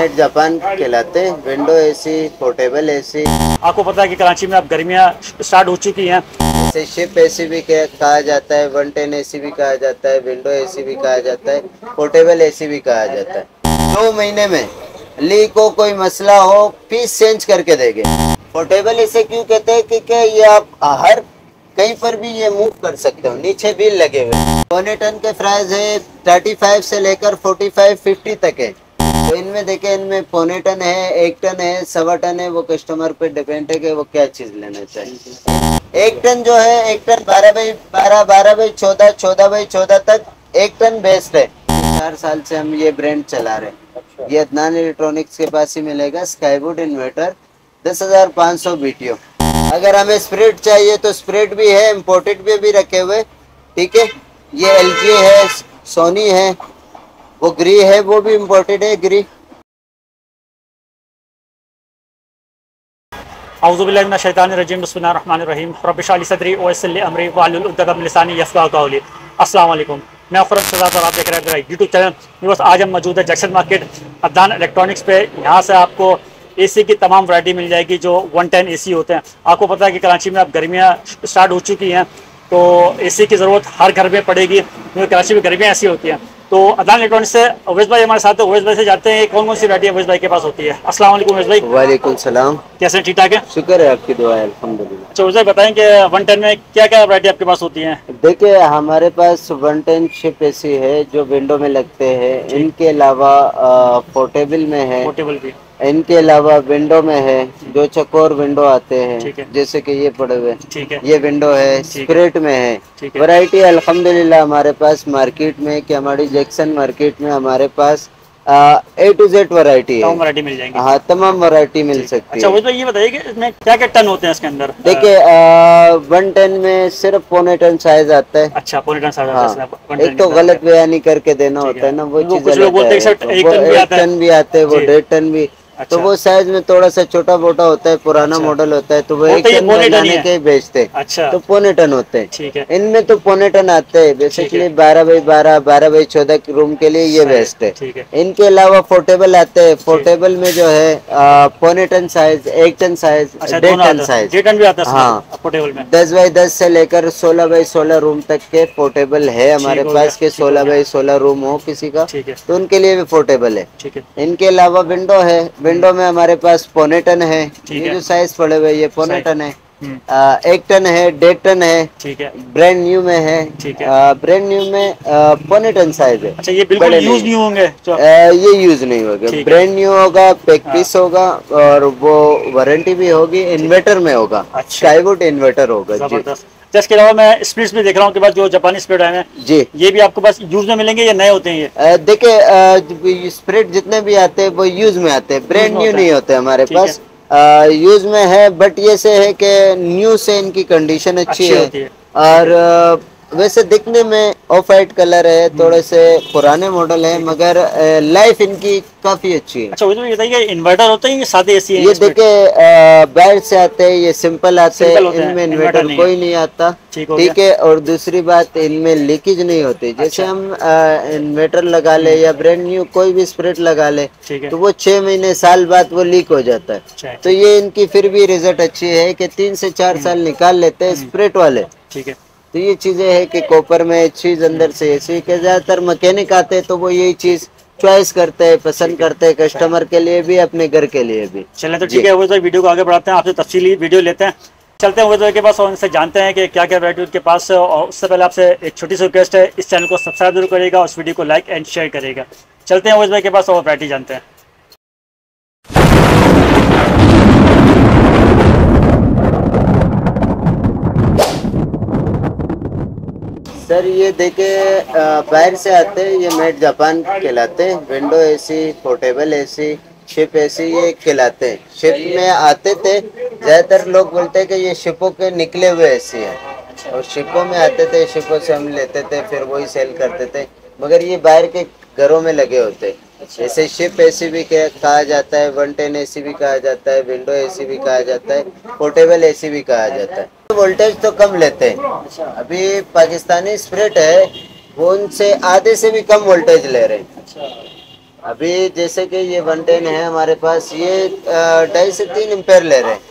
Made Japan कहलाते हैं। Window AC, portable AC. आपको पता है कि कराची में अब गर्मियाँ स्टार्ट हो चुकी हैं। जैसे शिप एसी भी कहा जाता है, 110 एसी भी कहा जाता है, विंडो एसी भी कहा जाता है, पोर्टेबल एसी भी कहा जाता है। 2 महीने में लीक हो, कोई मसला हो, पीस चेंज करके देंगे। पोर्टेबल इसे क्यों कहते हैं क्योंकि ये आप हर कहीं पर भी ये मूव कर सकते हो, नीचे व्हील लगे हुए। पौने टन के प्राइस है 35 से लेकर 45-50 तक है। तो इनमें देखे, इनमें पौने टन है, 1 टन है, 1.25 टन है। वो कस्टमर पे डिपेंड है कि वो क्या चीज लेना चाहिए। 1 टन जो है, 1 टन 12x12, 12x14, 14x14 तक 1 टन बेस्ट है। 4 साल से हम ये ब्रांड चला रहे हैं। ये अदनान इलेक्ट्रॉनिक्स के पास ही मिलेगा। Skyward inverter 10,500 BTU। अगर हमें स्प्रेड चाहिए तो स्प्रेड भी है, इम्पोर्टेड भी रखे हुए। ठीक है, ये LG है, सोनी है, वो ग्री है, वो भी इम्पोर्टेड है ग्री। औज़ुबिल्लाहि मिनश शैतानिर रजीम, बिस्मिल्लाहिर्रहमानिर रहीम, रब्बिश इश्रह ली सदरी व यस्सिर ली अमरी वहलुल उक़दतम मिन लिसानी यफ़क़हू क़ौली। अस्सलाम वालेकुम, मैं खुरम शहजाद और आप देख रहे हैं मेरा यूट्यूब चैनल। बस आज हम मौजूद है जंक्शन मार्केट अदनान इलेक्ट्रॉनिक्स पे। यहाँ से आपको एसी की तमाम वैरायटी मिल जाएगी जो 110 एसी होते हैं। आपको पता है कि कराची में अब गर्मियाँ स्टार्ट हो चुकी हैं, तो एसी की ज़रूरत हर घर में पड़ेगी क्योंकि कराची में गर्मियाँ ऐसी होती हैं। तो अदनान इलेक्ट्रॉनिक्स से अवैस भाई हमारे साथ है। अवैस भाई से जानते हैं कौन कौन सी वैरायटी अवैस भाई के पास होती है। अस्सलाम वालेकुम अवैस भाई। वालेकुम सलाम। कैसे ठीक ठाक है? शुक्र है, आपकी दुआ है, अल्हम्दुलिल्लाह। अच्छा अवैस भाई बताएं कि 110 में क्या क्या वैरायटी आपके पास होती है? देखिए, हमारे पास 110 शिप एसी है जो विंडो में लगते हैं। इनके अलावा पोर्टेबल में है, पोर्टेबल भी। इनके अलावा विंडो में है जो चकोर विंडो आते ठीक है। हैं, जैसे कि ये पड़े हुए, ठीक है। ये विंडो है। स्प्रेट में है। ठीक है। वैरायटी अल्हम्दुलिल्लाह हमारे पास मार्केट में, कि हमारी जैक्सन मार्केट में हमारे पास A to Z वैरायटी है। तमाम वैरायटी मिल जाएंगी। हाँ, तमाम वैरायटी मिल सकती अच्छा है। अवैस भाई ये बताइए कि इसमें क्या क्या टन होते हैं इसके अंदर? देखिए, 110 में सिर्फ पौने टन साइज आता है। अच्छा पौने टन साइज हाँ, आता है इसमें। एक तो गलत बयानी करके देना होता है ना, वो चीज कुछ लोग बोलते हैं वो 1 टन भी आते हैं, वो 1.5 टन भी। तो वो साइज में थोड़ा सा छोटा मोटा होता है, पुराना मॉडल होता है, तो वो 1 टन बनाने के बेचते। अच्छा। तो पौने टन होते हैं। ठीक है। इनमें तो पौने टन आते हैं। बेसिकली 12x12, 12x14 रूम के लिए ये बेस्ट है। ठीक है। इनके अलावा पोर्टेबल आते हैं। पोर्टेबल में जो है पौने ton size, 1 ton size, 1.5 ton size. 1.5 ton भी आता है हाँ, पोर्टेबल में। 10x10 से लेकर 16x16 रूम तक के पोर्टेबल है हमारे पास। के 16x16 रूम हो किसी का, तो उनके लिए भी पोर्टेबल है। ठीक है। इनके अलावा विंडो है। विंडो में हमारे पास पौने टन है। ये जो साइज पड़े हुए ये पौने टन है। 1 टन है, 1.5 टन है। ठीक है। ब्रांड न्यू में है। ठीक है। ब्रांड न्यू में पौने टन साइज है। अच्छा ये बिल्कुल यूज नहीं होंगे? ये यूज नहीं होगा, ब्रांड न्यू होगा, पैक पीस होगा, और वो वारंटी भी होगी। इन्वर्टर में होगा, स्काईवुड इन्वर्टर होगा जी। इसके अलावा मैं स्प्लिट्स भी देख रहा हूँ कि बाद जो जापानी स्प्लिट आए हैं जी, ये भी आपको पास यूज में मिलेंगे या नए होते हैं? ये देखिए, स्प्रेड जितने भी आते हैं वो यूज में आते हैं, ब्रांड न्यू नहीं होते हमारे पास। यूज में है, बट ये से है कि न्यू से इनकी कंडीशन अच्छी है। और वैसे दिखने में ऑफ वाइट कलर है, थोड़े से पुराने मॉडल है, मगर लाइफ इनकी काफी अच्छी है। अच्छा ये बताइए इन्वर्टर होता है ये सादे एसी है? ये देखिए, बाहर से आते हैं, ये सिंपल आते हैं, इनमें इन्वर्टर कोई नहीं आता। ठीक है। और दूसरी बात, इनमें लीकेज नहीं होती। जैसे हम इन्वर्टर लगा ले या ब्रांड न्यू कोई भी स्प्रेट लगा ले, तो वो 6 महीने साल बाद वो लीक हो जाता है। तो ये इनकी फिर भी रिजल्ट अच्छी है कि 3 से 4 साल निकाल लेते हैं स्प्रेट वाले। ठीक है। तो ये चीजें है कि कॉपर में चीज अंदर से ऐसी के ज्यादातर मैकेनिक आते हैं, तो वो यही चीज चॉइस करते हैं, पसंद करते हैं, कस्टमर के लिए भी, अपने घर के लिए भी। चलें तो ठीक है, वो तो वीडियो को आगे बढ़ाते हैं, आपसे तफसीली वीडियो लेते हैं। चलते हैं वो के पास और उनसे जानते हैं कि क्या क्या वैरायटी उनके पास है। और उससे पहले आपसे एक छोटी सी रिक्वेस्ट है, इस चैनल को सब्सक्राइब जरूर करेगा और इस वीडियो को लाइक एंड शेयर करेगा। चलते हैं वो के पास और वैरायटी जानते हैं। सर ये देखे, बाहर से आते हैं, ये मेड जापान कहलाते हैं। Window AC, portable AC, ship AC ये कहलाते हैं। शिप में आते थे, ज्यादातर लोग बोलते हैं कि ये शिपों के निकले हुए एसी है, और शिपों में आते थे, शिपों से हम लेते थे, फिर वही सेल करते थे। मगर ये बाहर के घरों में लगे होते हैं। जैसे शिप एसी भी कहा जाता है, 110 एसी भी कहा जाता है, विंडो एसी भी कहा जाता है, पोर्टेबल एसी भी कहा जाता है। वोल्टेज तो कम लेते हैं। अभी पाकिस्तानी स्प्रेट है, वो उनसे आधे से भी कम वोल्टेज ले रहे हैं। अभी जैसे कि ये 110 है हमारे पास, ये 2.5 से 3 एम्पेयर ले रहे हैं,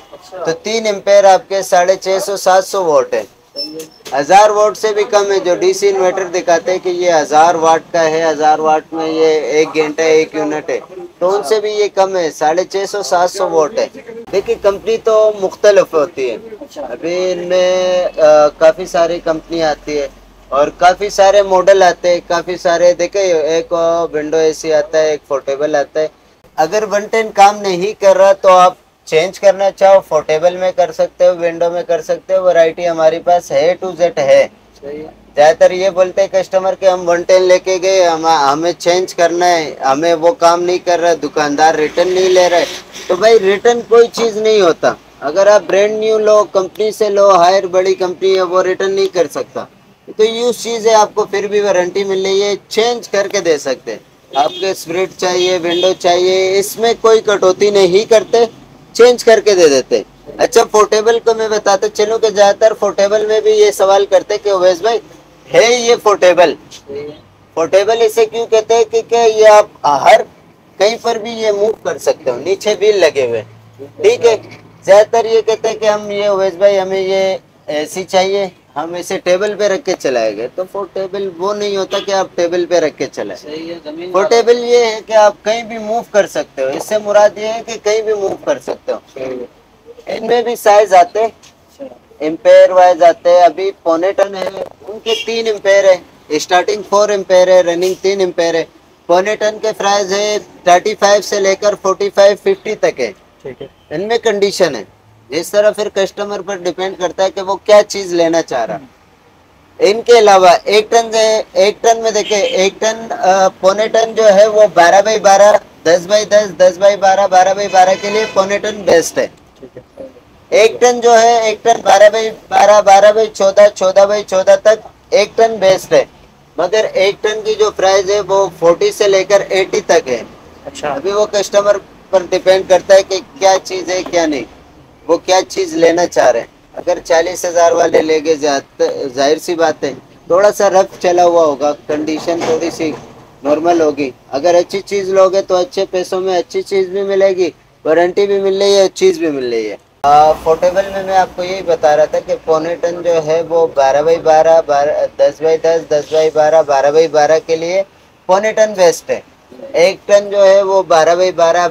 तो 3 एम्पेयर आपके 650-700 वोट है। 1000 वोट से भी कम है। जो डीसी इन्वर्टर दिखाते हैं कि ये 1000 वाट का है, 1000 वाट में ये 1 घंटा 1 यूनिट है, तो उनसे भी ये कम है, 650-700 वोट है। देखिए कंपनी तो मुख्तलिफ होती है। अभी इनमें काफ़ी सारी कंपनी आती है और काफ़ी सारे मॉडल आते हैं, काफ़ी सारे। देखे, एक विंडो एसी आता है, एक पोर्टेबल आता है। अगर 110 काम नहीं कर रहा तो आप चेंज करना चाहो, पोर्टेबल में कर सकते हो, विंडो में कर सकते हो। वैरायटी हमारे पास है, टू जेड है। ज्यादातर ये बोलते हैं कस्टमर के हम 110 लेके गए, हमें चेंज करना है, हमें वो काम नहीं कर रहा, दुकानदार रिटर्न नहीं ले रहा है। तो भाई रिटर्न कोई चीज नहीं होता। अगर आप ब्रांड न्यू लो, कंपनी से लो, हायर बड़ी कंपनी है, वो रिटर्न नहीं कर सकता। तो यूज चीज है, आपको फिर भी वारंटी मिल रही है, चेंज करके दे सकते हैं। आपके स्प्रिट चाहिए, विंडो चाहिए, इसमें कोई कटौती नहीं करते, चेंज करके दे देते। अच्छा, पोर्टेबल को मैं बताता चलूं कि ज्यादातर पोर्टेबल में भी ये सवाल करते कि ओवैस भाई है ये पोर्टेबल। पोर्टेबल इसे क्यों कहते हैं कि क्या ये आप हर कहीं पर भी ये मूव कर सकते हो, नीचे व्हील लगे हुए, ठीक है। ज्यादातर ये कहते हैं कि हम ये ओवैस भाई हमें ये ऐसी चाहिए, हम इसे टेबल पे रख के चलाएंगे। तो पोर्टेबल वो नहीं होता कि आप टेबल पे रख के चलाएं। पोर्टेबल ये है कि आप कहीं भी मूव कर सकते हो। इससे मुराद ये है कि कहीं भी मूव कर सकते हो। इनमें भी साइज आते, एम्पेयर वाइज आते हैं। अभी 1.25 है, उनके 3 एम्पेयर है, स्टार्टिंग 4 एम्पेयर है, रनिंग 3 एम्पेयर है। 1.25 के प्राइस है 35 से लेकर 45-50 तक है। ठीक है। इनमें कंडीशन है, जिस तरह फिर कस्टमर पर डिपेंड करता है कि वो क्या चीज लेना चाह रहा है। इनके अलावा 1 टन है, 1 टन में देखे 1 टन 1.25 जो है वो 12x12, 10x10, 10x12, 12x12 के लिए 1.25 बेस्ट है। 1 टन जो है 1 टन 12x12, 12x14, 14x14 तक 1 टन बेस्ट है। मगर 1 टन की जो प्राइस है वो 40 से लेकर 80 तक है। अच्छा। अभी वो कस्टमर पर डिपेंड करता है कि क्या चीज है क्या नहीं, वो क्या चीज लेना चाह रहे हैं। अगर 40,000 वाले लेके जाते, जाहिर सी बात है थोड़ा सा रफ चला हुआ होगा, कंडीशन थोड़ी सी नॉर्मल होगी। अगर अच्छी चीज लोगे तो अच्छे पैसों में अच्छी चीज भी मिलेगी, वारंटी भी मिल रही है, चीज भी मिल रही है। पोर्टेबल में मैं आपको यही बता रहा था कि 1.25 जो है वो 12x12, 10x10, 10x12, 12x12 के लिए 1.25 बेस्ट है। 1 टन जो है वो 12x12,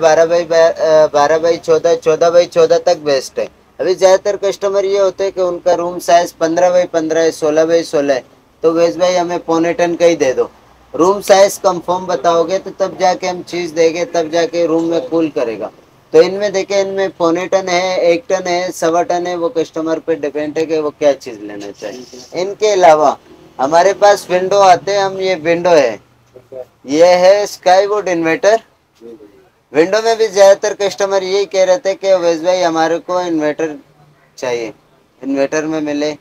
12x14, 14x14 तक बेस्ट है। अभी ज्यादातर कस्टमर ये होते हैं कि उनका रूम साइज 15x15 है, 16x16 है, तो वेश भाई हमें 1.25 का ही दे दो। रूम साइज कंफर्म बताओगे तो तब जाके हम चीज देंगे, तब जाके रूम में कूल करेगा। तो इनमें देखे, इनमें 1.25 है, 1 टन है, 1.25 है, वो कस्टमर पे डिपेंड है कि वो क्या चीज लेना चाहिए। इनके अलावा हमारे पास विंडो आते हैं, हम ये विंडो है, ये है स्काईवुड इन्वर्टर। विंडो में भी ज्यादातर कस्टमर यही कह रहे थे कि वेश भाई हमारे को इन्वर्टर चाहिए, इन्वर्टर में मिले,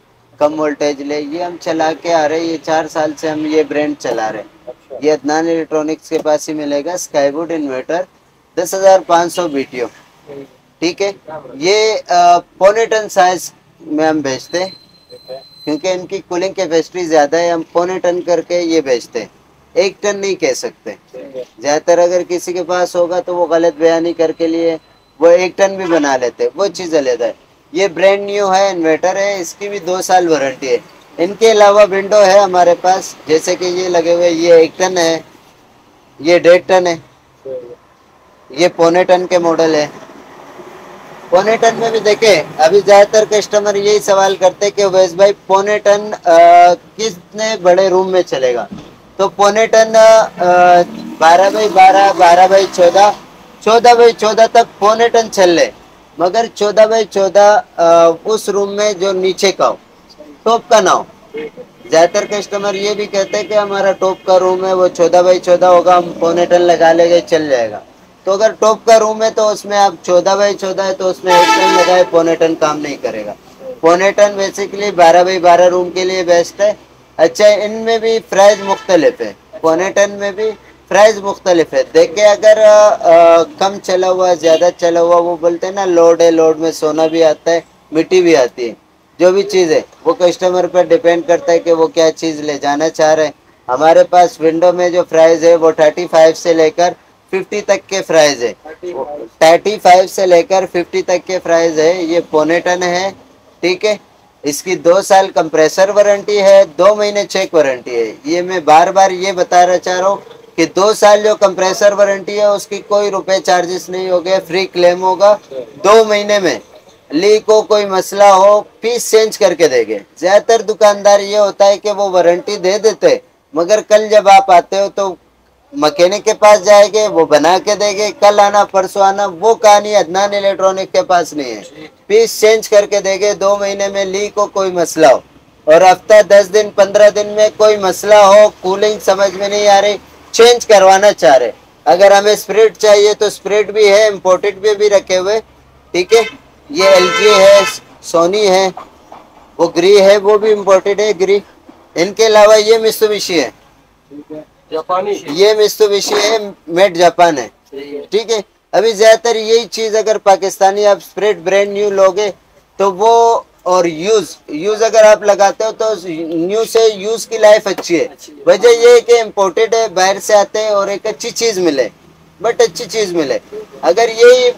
कम वोल्टेज ले। ये हम चला के आ रहे हैं, ये 4 साल से हम ये ब्रांड चला रहे हैं। ये अदनान इलेक्ट्रॉनिक्स के पास ही मिलेगा स्काईवुड इन्वर्टर, 10,500 BTO, ठीक है। ये 1.25 साइज में हम बेचते हैं, क्योंकि इनकी कूलिंग कैपेसिटी ज्यादा है, हम 1.25 करके ये बेचते हैं। 1 टन नहीं कह सकते। ज्यादातर अगर किसी के पास होगा तो वो गलत बयानी करके लिए वो 1 टन भी बना लेते, वो चीज अलग है। ये ब्रांड न्यू है, इन्वर्टर है, इसकी भी 2 साल वारंटी है। इनके अलावा विंडो है हमारे पास, जैसे कि ये लगे हुए, ये 1 टन है, ये 1.5 टन है, ये 1.25 के मॉडल है। 1.25 में भी देखे, अभी ज्यादातर कस्टमर यही सवाल करते कि वैस भाई 1.25 कितने बड़े रूम में चलेगा। तो 1.25 12x12, 12x14, 14x14 तक 1.25 चल ले। मगर 14x14 उस रूम में जो नीचे का हो, टॉप का ना हो। ज्यादातर कस्टमर ये भी कहते हैं कि हमारा टॉप का रूम है वो 14x14 होगा, हम 1.25 लगा लेंगे, चल जाएगा। तो अगर टॉप का रूम है तो उसमें आप 14x14 है तो उसमें 1 टन लगाए, 1.25 काम नहीं करेगा। 1.25 बेसिकली 12x12 रूम के लिए बेस्ट है। अच्छा, इनमें भी प्राइस मुख्तलिफ है, 1.25 में भी प्राइस मुख्तलिफ है। देखिए, अगर कम चला हुआ, ज़्यादा चला हुआ, वो बोलते हैं ना लोड है, लोड में सोना भी आता है, मिट्टी भी आती है। जो भी चीज़ है वो कस्टमर पर डिपेंड करता है कि वो क्या चीज़ ले जाना चाह रहे हैं। हमारे पास विंडो में जो प्राइस है वो 35 से लेकर 50 तक के प्राइस है। 35 से लेकर 50 तक के प्राइस है। ये पौने टन है, ठीक है। इसकी 2 साल कंप्रेसर वारंटी है, 2 महीने चेक वारंटी है। ये मैं बार बार ये बताना चाह रहा हूँ कि 2 साल जो कंप्रेसर वारंटी है उसकी कोई रुपए चार्जेस नहीं होंगे, फ्री क्लेम होगा। 2 महीने में लीक हो, कोई मसला हो, पीस चेंज करके देंगे। ज्यादातर दुकानदार ये होता है कि वो वारंटी दे देते, मगर कल जब आप आते हो तो मैकेनिक के पास जाएंगे, वो बना के देंगे। कल आना परसों आना, वो कहानी अदनान इलेक्ट्रॉनिक के पास नहीं है। पीस चेंज करके देंगे। 2 महीने में लीक हो, कोई मसला हो, और हफ्ता 10 दिन 15 दिन में कोई मसला हो, कूलिंग समझ में नहीं आ रही, चेंज करवाना चाह रहे, अगर हमें स्प्रिट चाहिए तो स्प्रिट भी है, इम्पोर्टेड भी रखे हुए, ठीक है। ये LG है, सोनी है, वो ग्री है, वो भी इम्पोर्टेड है ग्री। इनके अलावा ये मित्सुबिशी है, जापानी, ये मित्सुबिशी है, मेड जापान है, ठीक है। अभी ज्यादातर यही चीज अगर पाकिस्तानी आप स्प्रिट ब्रांड न्यू लोगे तो वो, और यूज अगर आप लगाते हो तो न्यू से यूज की लाइफ अच्छी है। वजह ये है कि इम्पोर्टेड है, बाहर से आते हैं, और एक अच्छी चीज मिले, बट अच्छी चीज मिले। अगर यही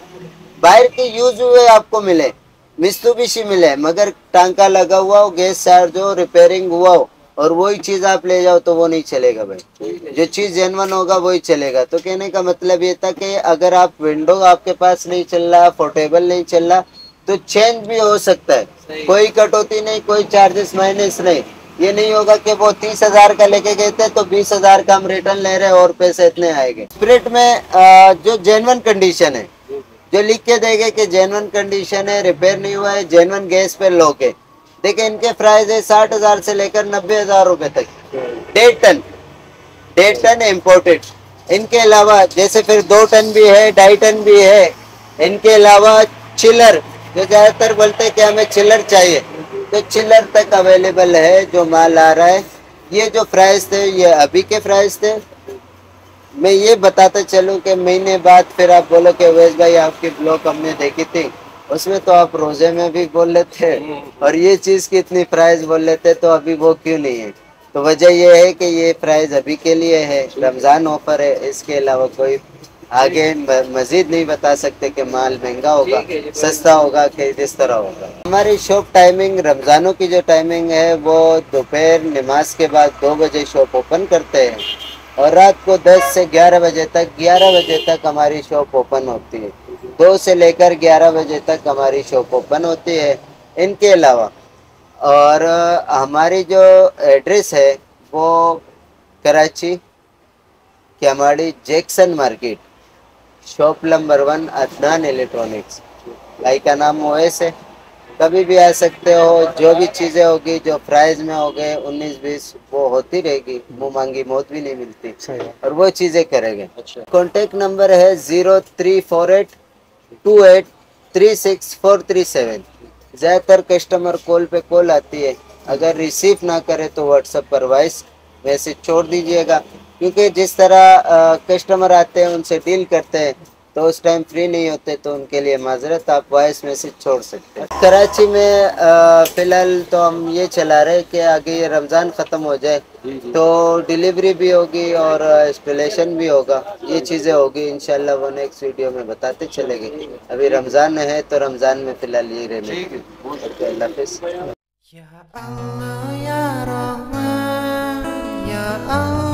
बाहर के यूज हुए आपको मिले, मित्सुबिशी मिले, मगर टांका लगा हुआ हो, गैस चार्ज हो, रिपेयरिंग हुआ हो, और वही चीज आप ले जाओ तो वो नहीं चलेगा भाई। जो चीज जेन्युइन होगा वही चलेगा। तो कहने का मतलब ये था कि अगर आप विंडो आपके पास नहीं चल रहा, पोर्टेबल नहीं चल रहा, तो चेंज भी हो सकता है, कोई कटौती नहीं, कोई चार्जेस माइनस नहीं। ये नहीं होगा कि वो 30,000 का लेके गए थे तो 20,000 का हम रिटर्न ले रहे हैं और पैसे इतने आएंगे। स्प्रिट में जो जेन्युइन कंडीशन है, जो लिख के देंगे कि जेन्युइन कंडीशन है, रिपेयर नहीं हुआ है, जेन्युइन गैस पे लोगे। देखिए इनके प्राइस है 60,000 से लेकर 90,000 रुपए तक। 1.5 टन इम्पोर्टेड। इनके अलावा जैसे फिर 2 टन भी है, 2.5 टन भी है। इनके अलावा चिलर, जो ज्यादातर बोलते हैं कि हमें चिलर चाहिए, तो चिलर तक अवेलेबल है जो माल आ रहा है। ये जो प्राइस थे ये अभी के प्राइस थे। मैं ये बताता चलूं कि महीने बाद फिर आप बोलो कि अवैस भाई आपकी ब्लॉग हमने देखी थी, उसमें तो आप रोजे में भी बोल लेते और ये चीज़ की इतनी प्राइस बोल लेते, तो अभी वो क्यों नहीं है? तो वजह ये है कि ये प्राइस अभी के लिए है, रमज़ान ऑफर है। इसके अलावा कोई आगे मजीद नहीं बता सकते कि माल महंगा होगा, सस्ता होगा कि किस तरह होगा। हमारी शॉप टाइमिंग, रमज़ानों की जो टाइमिंग है वो दोपहर नमाज के बाद 2 बजे शॉप ओपन करते हैं, और रात को 10 से 11 बजे तक, 11 बजे तक हमारी शॉप ओपन होती है। 2 से लेकर 11 बजे तक हमारी शॉप ओपन होती है। इनके अलावा और हमारी जो एड्रेस है वो Karachi Keamari Jackson market, shop number 1 Adnan electronics. भाई का नाम ओएस है, कभी भी आ सकते हो। जो भी चीज़ें होगी जो प्राइस में हो गए 19-20 वो होती रहेगी, मुँह मांगी मौत भी नहीं मिलती, और वो चीज़ें करेंगे। कॉन्टेक्ट नंबर है 0348283647। ज़्यादातर कस्टमर कॉल पे कॉल आती है, अगर रिसीव ना करे तो व्हाट्सएप पर वॉइस मैसेज छोड़ दीजिएगा, क्योंकि जिस तरह कस्टमर आते हैं उनसे डील करते हैं तो उस टाइम फ्री नहीं होते, तो उनके लिए माजरत, आप वॉइस मैसेज छोड़ सकते हैं। कराची में फ़िलहाल तो हम ये चला रहे हैं कि आगे ये रमज़ान ख़त्म हो जाए तो डिलीवरी भी होगी और इंस्टॉलेशन भी होगा, ये चीज़ें होगी इंशाल्लाह, वो नेक्स्ट वीडियो में बताते चलेंगे। अभी रमज़ान है तो रमज़ान में फ़िलहाल ये रहने। अल्लाह हाफ़िज़। Ya Allah ya Rahman ya Allah